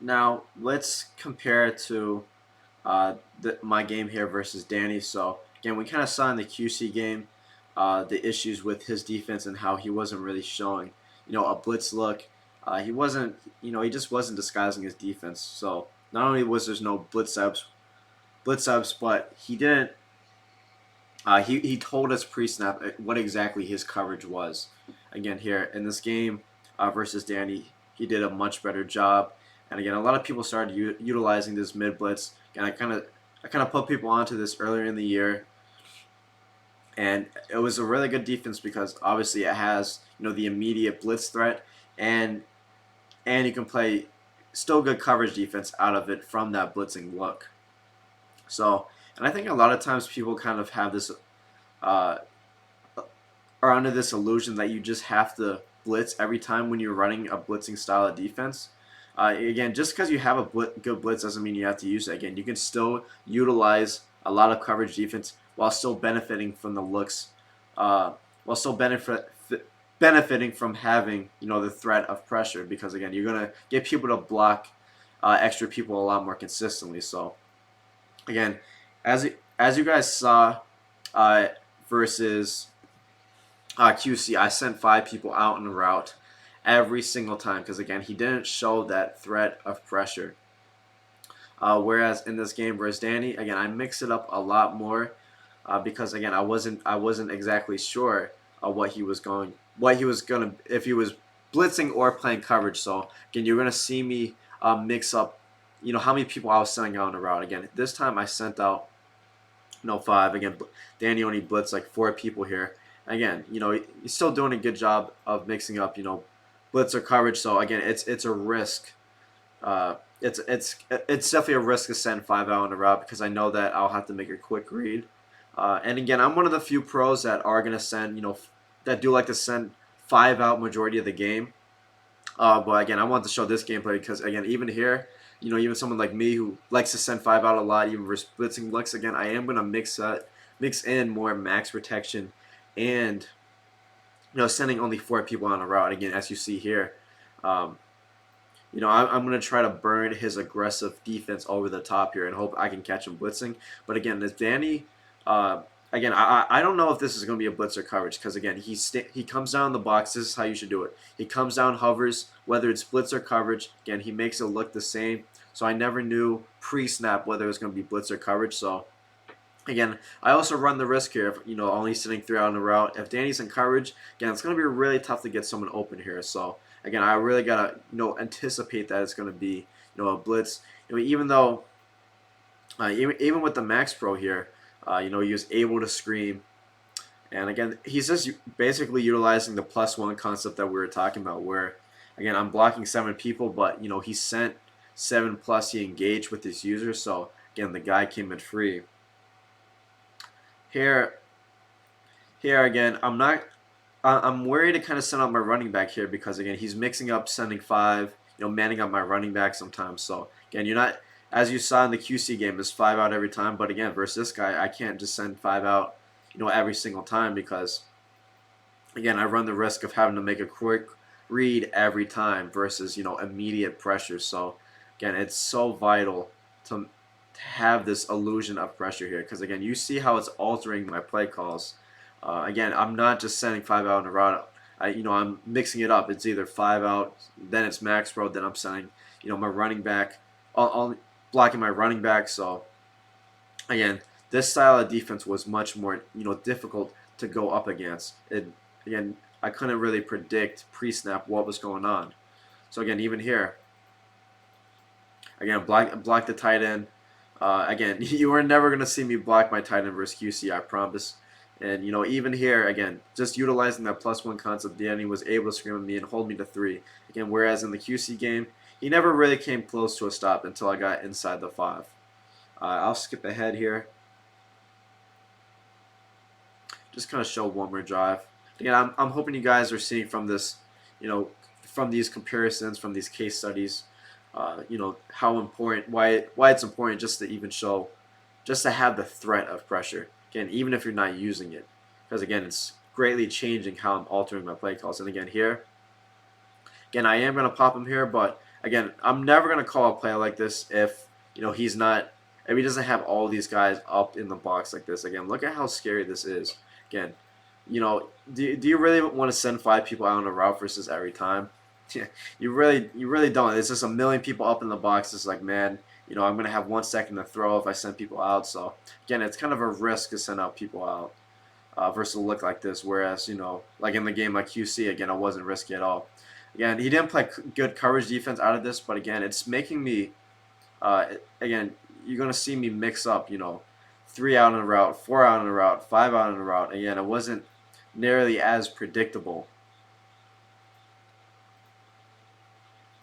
Now let's compare it to my game here versus Danny. So again, we kind of saw in the QC game the issues with his defense and how he wasn't really showing, a blitz look. He wasn't, he just wasn't disguising his defense. So not only was there's no blitz ups, but he didn't. He told us pre-snap what exactly his coverage was. Again, here in this game versus Danny, he did a much better job. And again, a lot of people started utilizing this mid blitz. And I kind of put people onto this earlier in the year, and it was a really good defense because obviously it has the immediate blitz threat, and you can play still good coverage defense out of it from that blitzing look. So, and I think a lot of times people kind of have this uh, are under this illusion that you just have to blitz every time when you're running a blitzing style of defense. Again, just because you have a good blitz doesn't mean you have to use it. Again, you can still utilize a lot of coverage defense while still benefiting from the looks, while still benefiting from having the threat of pressure. Because again, you're gonna get people to block extra people a lot more consistently. So again, as you guys saw uh, versus QC, I sent 5 people out in a route every single time because again, he didn't show that threat of pressure. Whereas in this game versus Danny, again, I mix it up a lot more because again, I wasn't exactly sure what he was gonna if he was blitzing or playing coverage. So again, you're gonna see me mix up, how many people I was sending out in a route. Again, this time I sent out 5. Again, Danny only blitzed like 4 people here. Again, he's still doing a good job of mixing up, blitz or coverage. So again, it's a risk. It's definitely a risk to send 5 out in a route because I know that I'll have to make a quick read. And again, I'm one of the few pros that are gonna send, that do like to send 5 out majority of the game. But again, I want to show this gameplay because again, even here, even someone like me who likes to send 5 out a lot, even versus blitzing looks, again, I am gonna mix in more max protection and sending only 4 people on a route. Again, as you see here, um, I'm going to try to burn his aggressive defense over the top here and hope I can catch him blitzing. But again, this Danny, uh, again, I don't know if this is going to be a blitz or coverage because again, he comes down the box. This is how you should do it. He comes down, hovers, whether it's blitz or coverage. Again, he makes it look the same. So I never knew pre-snap whether it was going to be blitz or coverage. So again, I also run the risk here of only sitting 3 out in a route. If Danny's in coverage, again, it's going to be really tough to get someone open here. So again, I really gotta anticipate that it's going to be a blitz. Even though even with the Max Pro here, he was able to scream. And again, he's just basically utilizing the +1 concept that we were talking about, where again I'm blocking 7 people, but he sent 7+. He engaged with his user, so again the guy came in free. Here, again, I'm worried to kind of send out my running back here because again he's mixing up sending 5, manning up my running back sometimes. So again, you're not, as you saw in the QC game, is 5 out every time. But again, versus this guy, I can't just send 5 out, every single time because again I run the risk of having to make a quick read every time versus immediate pressure. So again, it's so vital to have this illusion of pressure here because again you see how it's altering my play calls. Again, I'm not just sending 5 out in a route. I'm mixing it up. It's either 5 out, then it's max pro, then I'm sending my running back, all blocking my running back. So again, this style of defense was much more difficult to go up against. Again, I couldn't really predict pre-snap what was going on. So again, even here, again, block the tight end. Again, you are never going to see me block my tight end versus QC, I promise. And even here, again, just utilizing that +1 concept, Danny was able to scream at me and hold me to 3. Again, whereas in the QC game, he never really came close to a stop until I got inside the 5. I'll skip ahead here. Just kind of show one more drive. Again, I'm hoping you guys are seeing from this, from these comparisons, from these case studies, how important, why it's important just to even show, just to have the threat of pressure. Again, even if you're not using it, because again, it's greatly changing how I'm altering my play calls. And again, here, again, I am going to pop him here, but Again, I'm never gonna call a play like this if he's not if he doesn't have all these guys up in the box like this. Again, look at how scary this is. Again, do you really want to send 5 people out on a route versus every time? Yeah, you really don't. It's just a million people up in the box. It's like, man, I'm gonna have 1 second to throw if I send people out. So again, it's kind of a risk to send out people out versus a look like this. Whereas like in the game like QC, again, I wasn't risky at all. Again, he didn't play good coverage defense out of this, but again, it's making me again, you're gonna see me mix up, 3 out on a route, 4 out on a route, 5 out on a route. Again, it wasn't nearly as predictable